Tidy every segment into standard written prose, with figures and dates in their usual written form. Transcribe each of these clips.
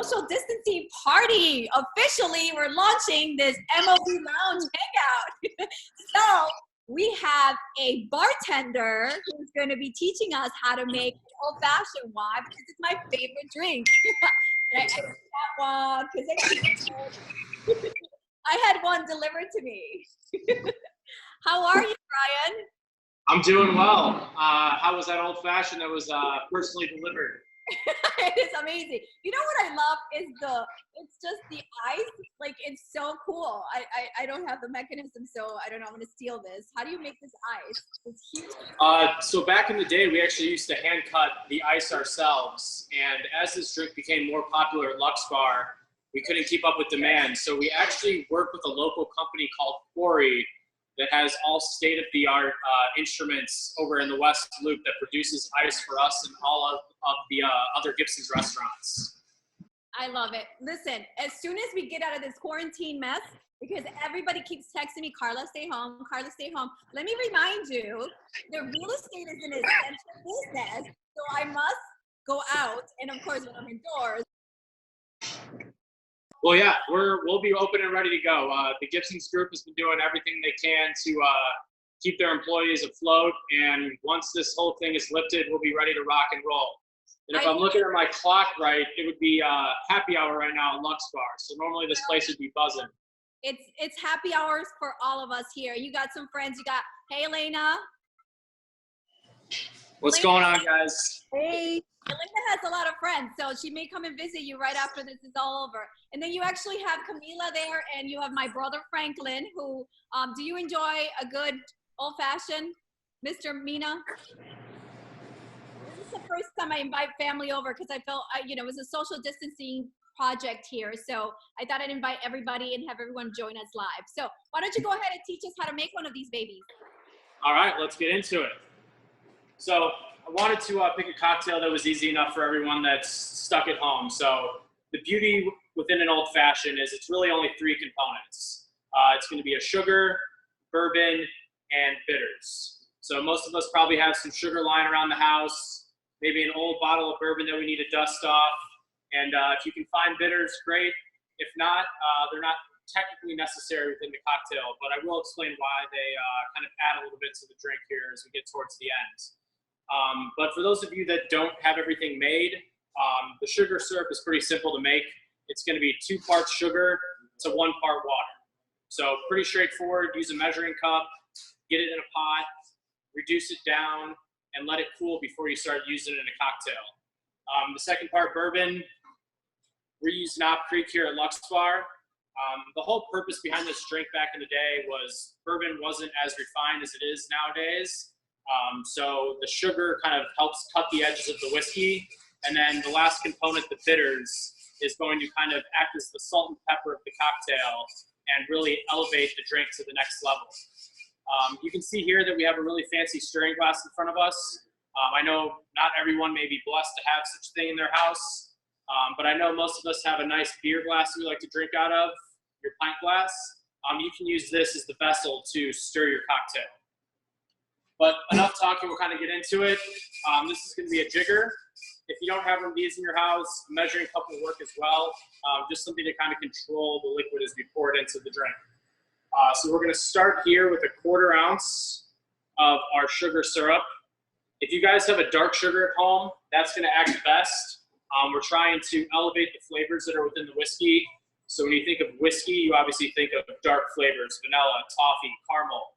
social distancing party. Officially, we're launching this MOB Lounge Hangout. So we have a bartender who's going to be teaching us how to make old-fashioned. Why? Because it's my favorite drink. And I ate that one because I had one delivered to me. How are you, Brian? I'm doing well. How was that old-fashioned that was personally delivered? It is amazing. You know what I love is it's just the ice. Like, it's so cool. I don't have the mechanism, so I don't know. I'm going to steal this. How do you make this ice? It's huge. So back in the day, we actually used to hand cut the ice ourselves. And as this drink became more popular at Luxbar, we couldn't keep up with demand. So we actually worked with a local company called Quarry that has all state-of-the-art instruments over in the West Loop that produces ice for us and all of the other Gibson's restaurants. I love it. Listen, as soon as we get out of this quarantine mess, because everybody keeps texting me, Carla, stay home, Carla, stay home. Let me remind you, the real estate is an essential business, so I must go out. And of course, when I'm indoors. Well, yeah, we'll be open and ready to go. The Gibson's group has been doing everything they can to keep their employees afloat, and once this whole thing is lifted, we'll be ready to rock and roll. And if I'm looking at my clock right, it would be happy hour right now at Luxbar. So normally this place would be buzzing. It's happy hours for all of us here. You got some friends. You got, hey, Elena. What's going on, guys? Hey. Elena has a lot of friends, so she may come and visit you right after this is all over. And then you actually have Camila there, and you have my brother Franklin, who, do you enjoy a good old-fashioned, Mr. Mina? This is the first time I invite family over because I felt, it was a social distancing project here. So I thought I'd invite everybody and have everyone join us live. So why don't you go ahead and teach us how to make one of these babies? All right, let's get into it. So I wanted to pick a cocktail that was easy enough for everyone that's stuck at home. So the beauty within an old-fashioned is it's really only 3 components. It's going to be a sugar, bourbon, and bitters. So most of us probably have some sugar lying around the house, maybe an old bottle of bourbon that we need to dust off. And if you can find bitters, great. If not, they're not technically necessary within the cocktail, but I will explain why they kind of add a little bit to the drink here as we get towards the end. But for those of you that don't have everything made, the sugar syrup is pretty simple to make. It's going to be 2 parts sugar to 1 part water. So pretty straightforward. Use a measuring cup, get it in a pot, reduce it down, and let it cool before you start using it in a cocktail. The second part, bourbon, we use Knob Creek here at Luxbar. The whole purpose behind this drink back in the day was bourbon wasn't as refined as it is nowadays. So the sugar kind of helps cut the edges of the whiskey. And then the last component, the bitters, is going to kind of act as the salt and pepper of the cocktail and really elevate the drink to the next level. You can see here that we have a really fancy stirring glass in front of us. I know not everyone may be blessed to have such a thing in their house, but I know most of us have a nice beer glass that we like to drink out of, your pint glass. You can use this as the vessel to stir your cocktail. But enough talking, we'll kind of get into it. This is going to be a jigger. If you don't have one of these in your house, a measuring cup will work as well. Just something to kind of control the liquid as we pour it into the drink. So we're going to start here with a 1/4 ounce of our sugar syrup. If you guys have a dark sugar at home, that's going to act best. We're trying to elevate the flavors that are within the whiskey. So when you think of whiskey, you obviously think of dark flavors, vanilla, toffee, caramel.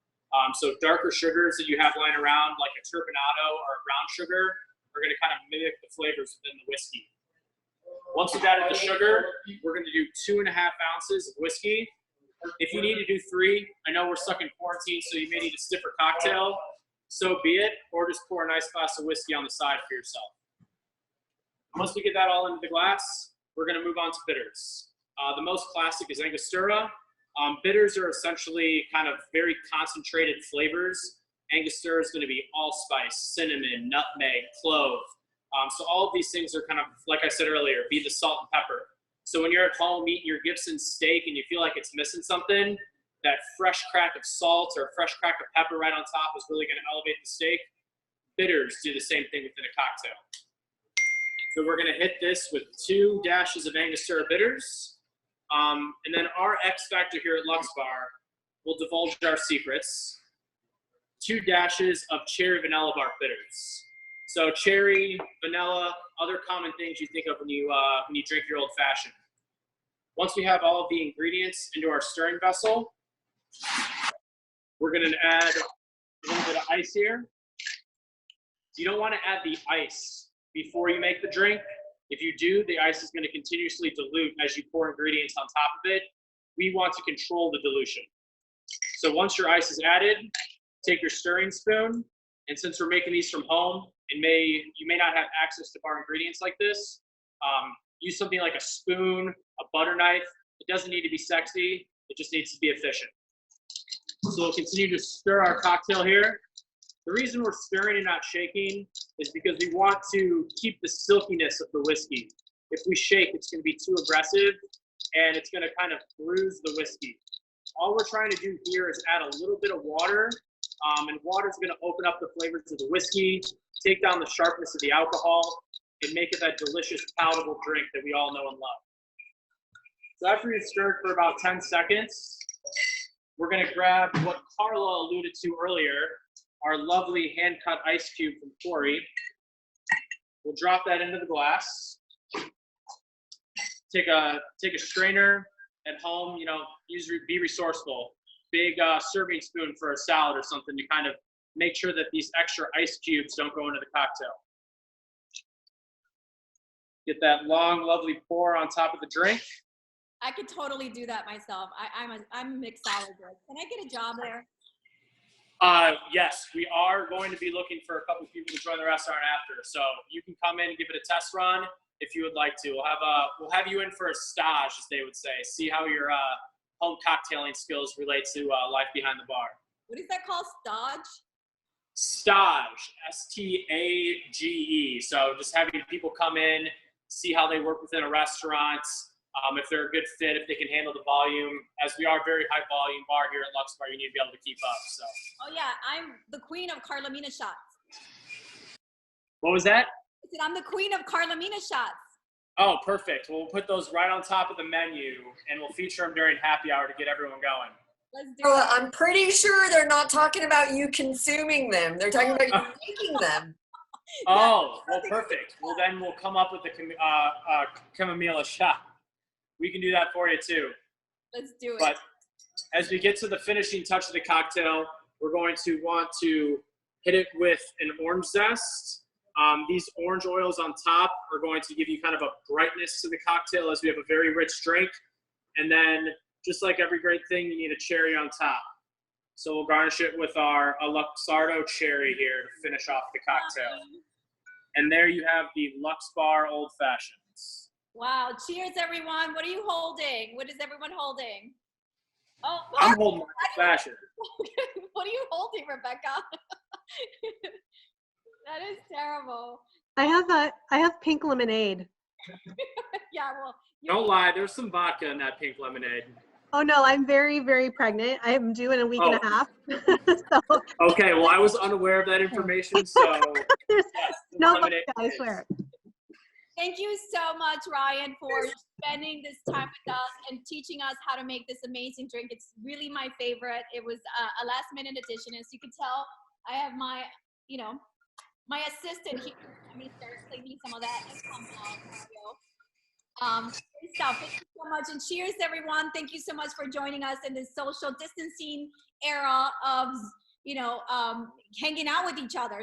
So darker sugars that you have lying around, like a turbinado or a brown sugar, are going to kind of mimic the flavors within the whiskey. Once we've added the sugar, we're going to do 2.5 ounces of whiskey. If you need to do 3, I know we're stuck in quarantine, so you may need a stiffer cocktail. So be it, or just pour a nice glass of whiskey on the side for yourself. Once we get that all into the glass, we're going to move on to bitters. The most classic is Angostura. Bitters are essentially kind of very concentrated flavors. Angostura is going to be allspice, cinnamon, nutmeg, clove. So all of these things are kind of, like I said earlier, be the salt and pepper. So when you're at home eating your Gibson steak and you feel like it's missing something, that fresh crack of salt or fresh crack of pepper right on top is really going to elevate the steak. Bitters do the same thing within a cocktail. So we're going to hit this with 2 dashes of Angostura bitters. And then our X factor here at Luxbar will divulge our secrets. 2 dashes of cherry vanilla bark bitters. So cherry, vanilla, other common things you think of when you drink your old fashioned. Once we have all of the ingredients into our stirring vessel, we're going to add a little bit of ice here. You don't want to add the ice before you make the drink. If you do, the ice is going to continuously dilute as you pour ingredients on top of it. We want to control the dilution. So once your ice is added, take your stirring spoon, and since we're making these from home, you may not have access to bar ingredients like this, use something like a spoon, a butter knife. It doesn't need to be sexy, it just needs to be efficient. So we'll continue to stir our cocktail here. The reason we're stirring and not shaking is because we want to keep the silkiness of the whiskey. If we shake, it's going to be too aggressive and it's going to kind of bruise the whiskey. All we're trying to do here is add a little bit of water, and water is going to open up the flavors of the whiskey, take down the sharpness of the alcohol, and make it that delicious, palatable drink that we all know and love. So after we've stirred for about 10 seconds, we're going to grab what Carla alluded to earlier, our lovely hand-cut ice cube from Corey. We'll drop that into the glass. Take a strainer at home, be resourceful. Big serving spoon for a salad or something to kind of make sure that these extra ice cubes don't go into the cocktail. Get that long, lovely pour on top of the drink. I could totally do that myself. I'm a mixologist. Can I get a job there? Yes, we are going to be looking for a couple people to join the restaurant after. So you can come in and give it a test run if you would like to. We'll have you in for a stage, as they would say. See how your home cocktailing skills relate to life behind the bar. What is that called? Stage? Stage, S-T-A-G-E. So just having people come in, see how they work within a restaurant, if they're a good fit, if they can handle the volume. As we are a very high volume bar here at Luxbar, you need to be able to keep up. So. Oh yeah, I'm the queen of Carlamina shots. What was that? I said I'm the queen of Carlamina shots. Oh, perfect. We'll put those right on top of the menu, and we'll feature them during happy hour to get everyone going. Let's do it. I'm pretty sure they're not talking about you consuming them. They're talking about you making them. Oh, well, perfect. Well, then we'll come up with the chamomile shot. We can do that for you, too. Let's do it. But as we get to the finishing touch of the cocktail, we're going to want to hit it with an orange zest. These orange oils on top are going to give you kind of a brightness to the cocktail as we have a very rich drink. And then, just like every great thing, you need a cherry on top. So we'll garnish it with our Luxardo cherry here to finish off the cocktail. And there you have the Luxbar Old Fashions. Wow. Cheers, everyone. What are you holding? What is everyone holding? Oh, I'm holding my Old Fashioned. What are you holding, Rebecca? That is terrible. I have pink lemonade. Yeah, well. Don't lie. There's some vodka in that pink lemonade. Oh no, I'm very, very pregnant. I am due in a week and a half. So. Okay, well, I was unaware of that information, so. There's yes, no vodka, I swear. Thank you so much, Ryan, for spending this time with us and teaching us how to make this amazing drink. It's really my favorite. It was a last-minute addition. As you can tell, I have my assistant here. I'm going to start cleaning some of that and compound. Great stuff. Thank you so much. And cheers, everyone. Thank you so much for joining us in this social distancing era of, hanging out with each other.